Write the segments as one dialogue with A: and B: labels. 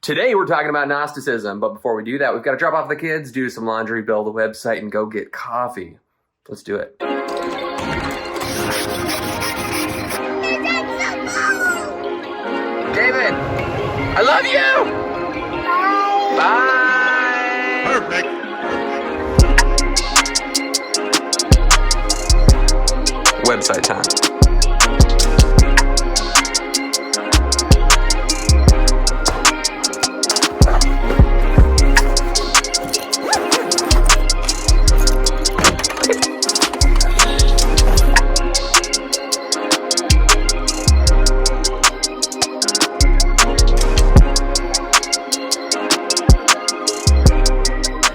A: Today we're talking about Gnosticism, but before we do that, we've got to drop off the kids, do some laundry, build a website, and go get coffee. Let's do it. David, I love you! Bye! Perfect. Website time.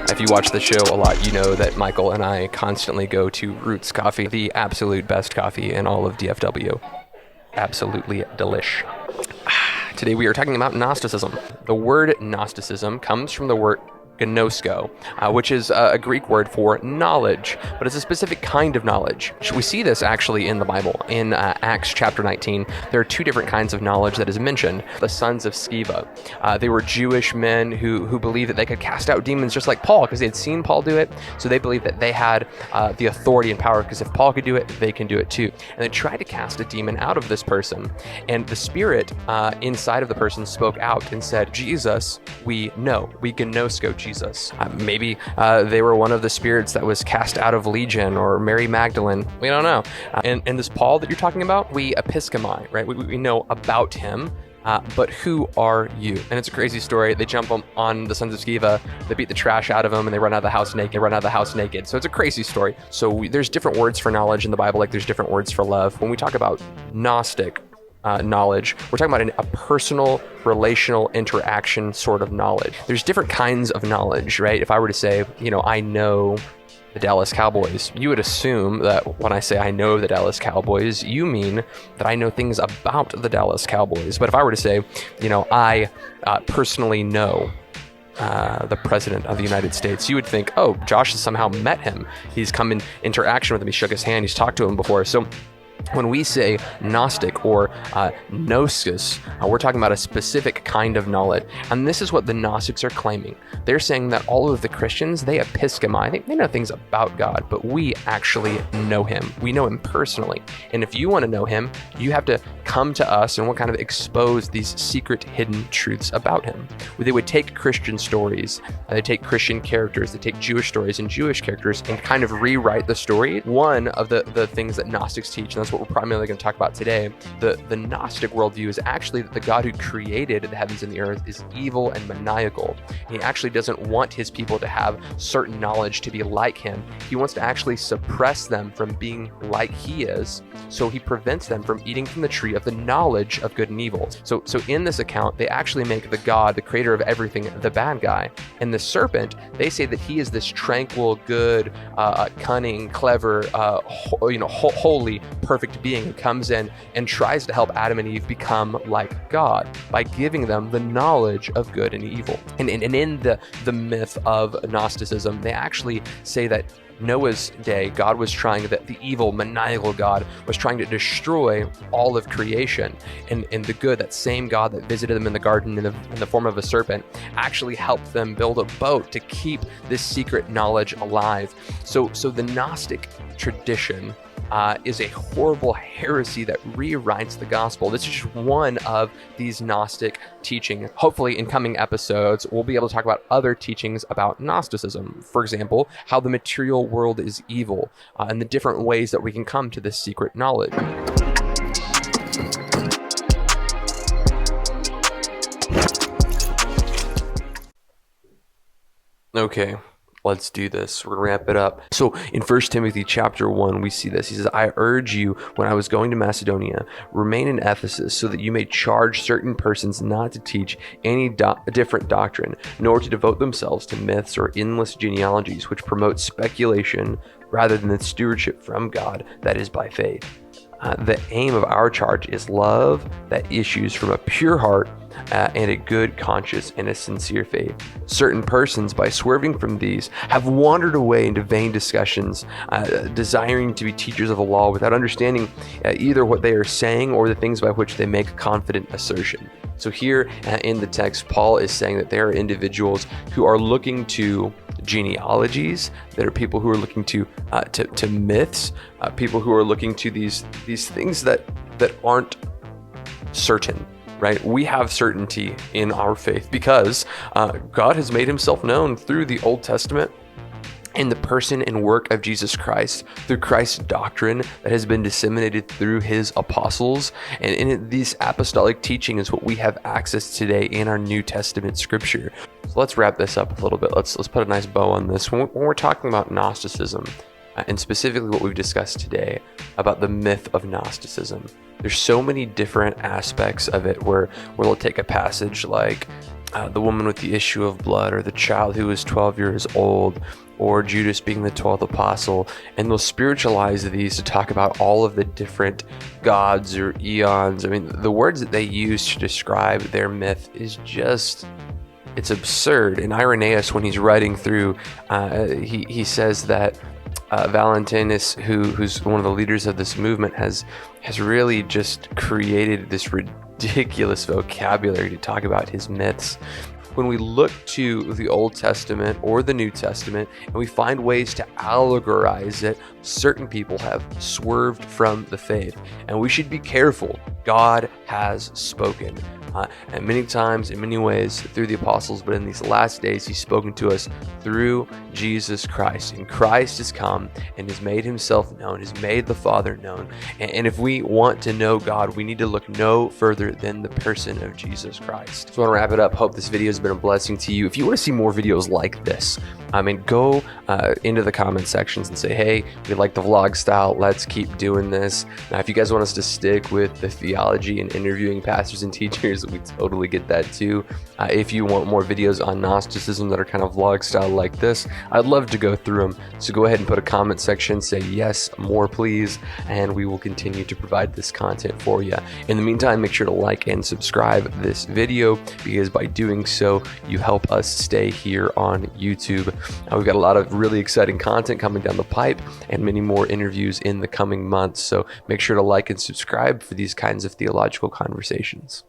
A: If you watch the show a lot, you know that Michael and I constantly go to Roots Coffee, the absolute best coffee in all of DFW. Absolutely delish. Today we are talking about Gnosticism. The word Gnosticism comes from the word gnosko, which is a Greek word for knowledge, but it's a specific kind of knowledge. We see this actually in the Bible. In Acts chapter 19, there are two different kinds of knowledge that is mentioned. The sons of Sceva. They were Jewish men who believed that they could cast out demons just like Paul, because they had seen Paul do it. So they believed that they had the authority and power, because if Paul could do it, they can do it too. And they tried to cast a demon out of this person. And the spirit inside of the person spoke out and said, Jesus, we know. We gnosko Jesus. Maybe they were one of the spirits that was cast out of Legion or Mary Magdalene. We don't know. And this Paul that you're talking about, we episcomai, right? We know about him. But who are you? And it's a crazy story. They jump on the sons of Sceva, they beat the trash out of them, and they run out of the house naked. So it's a crazy story. So there's different words for knowledge in the Bible, like there's different words for love. When we talk about Gnostic knowledge, we're talking about a personal, relational interaction sort of knowledge. There's different kinds of knowledge, right? If I were to say, I know the Dallas Cowboys, you would assume that when I say I know the Dallas Cowboys, you mean that I know things about the Dallas Cowboys. But if I were to say, I personally know the president of the United States, you would think, oh, Josh has somehow met him. He's come in interaction with him. He shook his hand. He's talked to him before. So when we say Gnostic or Gnosis, we're talking about a specific kind of knowledge. And this is what the Gnostics are claiming. They're saying that all of the Christians, they episcomai, they know things about God, but we actually know him. We know him personally. And if you want to know him, you have to come to us and we'll kind of expose these secret hidden truths about him. They would take Christian stories, they take Christian characters, they take Jewish stories and Jewish characters and kind of rewrite the story. One of the things that Gnostics teach, and that's what we're primarily going to talk about today, the Gnostic worldview is actually that the God who created the heavens and the earth is evil and maniacal. He actually doesn't want his people to have certain knowledge to be like him. He wants to actually suppress them from being like he is, so he prevents them from eating from the tree of the knowledge of good and evil. So in this account, they actually make the God, the creator of everything, the bad guy. And the serpent, they say that he is this tranquil, good, cunning, clever, holy, perfect being who comes in and tries to help Adam and Eve become like God by giving them the knowledge of good and evil. And in the myth of Gnosticism, they actually say that Noah's day, God was trying, that the evil, maniacal God was trying to destroy all of creation. And the good, that same God that visited them in the garden in the form of a serpent, actually helped them build a boat to keep this secret knowledge alive. So the Gnostic tradition is a horrible heresy that rewrites the gospel. This is just one of these Gnostic teachings. Hopefully in coming episodes, we'll be able to talk about other teachings about Gnosticism. For example, how the material world is evil, and the different ways that we can come to this secret knowledge. Okay. Let's do this. We're going to wrap it up. So in 1 Timothy chapter 1, we see this. He says, I urge you, when I was going to Macedonia, remain in Ephesus so that you may charge certain persons not to teach any different doctrine, nor to devote themselves to myths or endless genealogies, which promote speculation rather than the stewardship from God that is by faith. The aim of our charge is love that issues from a pure heart and a good conscience and a sincere faith. Certain persons, by swerving from these, have wandered away into vain discussions, desiring to be teachers of the law without understanding either what they are saying or the things by which they make confident assertion. So here in the text, Paul is saying that there are individuals who are looking to genealogies, there are people who are looking to myths, people who are looking to these things that aren't certain. Right? We have certainty in our faith because God has made himself known through the Old Testament in the person and work of Jesus Christ, through Christ's doctrine that has been disseminated through his apostles. And in these apostolic teaching is what we have access today in our New Testament scripture. So let's wrap this up a little bit. Let's put a nice bow on this. When we're talking about Gnosticism, and specifically what we've discussed today about the myth of Gnosticism, there's so many different aspects of it where we'll take a passage like the woman with the issue of blood, or the child who was 12 years old, or Judas being the 12th apostle, and they'll spiritualize these to talk about all of the different gods or eons. I mean, the words that they use to describe their myth is just, it's absurd. And Irenaeus, when he's writing through, he says that Valentinus, who's one of the leaders of this movement, has really just created this ridiculous vocabulary to talk about his myths. When we look to the Old Testament or the New Testament and we find ways to allegorize it, certain people have swerved from the faith, and we should be careful. God has spoken. And many times, in many ways, through the apostles, but in these last days, he's spoken to us through Jesus Christ. And Christ has come and has made himself known, has made the Father known. And if we want to know God, we need to look no further than the person of Jesus Christ. So I want to wrap it up. Hope this video has been a blessing to you. If you want to see more videos like this, go into the comment sections and say, hey, we like the vlog style. Let's keep doing this. Now, if you guys want us to stick with the theology and interviewing pastors and teachers, we totally get that too. If you want more videos on Gnosticism that are kind of vlog style like this, I'd love to go through them. So go ahead and put a comment section, say yes, more please, and we will continue to provide this content for you. In the meantime, make sure to like and subscribe this video, because by doing so, you help us stay here on YouTube. We've got a lot of really exciting content coming down the pipe and many more interviews in the coming months. So make sure to like and subscribe for these kinds of theological conversations.